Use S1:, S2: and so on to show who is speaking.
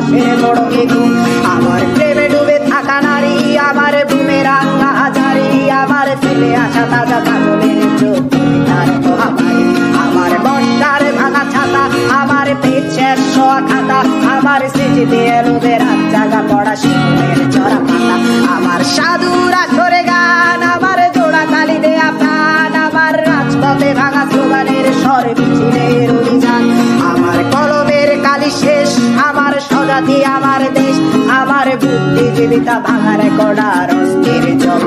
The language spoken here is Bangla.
S1: ভালোবাসে বড় গুণ। আমার প্রেমে ডুবে থাকা নারী, আমার বুমে রাঙা হাজারি, আমার ফেলে আসা তাজা পাগলের চোখ তার মহামারী। আমার বর্ষার ভাঙা ছাতা, আমার পেছের শোয়া খাতা, আমার স্মৃতিতে এলোবে রাত জাগা পড়া শিশুদের চড়া পাতা। আমার সাধুরা করে গান, আমার জোড়া তালি দেয়া প্রাণ, আমার রাজপথে ভাঙা স্লোগানের স্বরে মিছিলের অভিযান। আমার কলমের কালি শেষ, আমার স্বজাতি আমার দেশ, আমার বুদ্ধিজীবিতা ভাঙার কড়া অস্থির জল।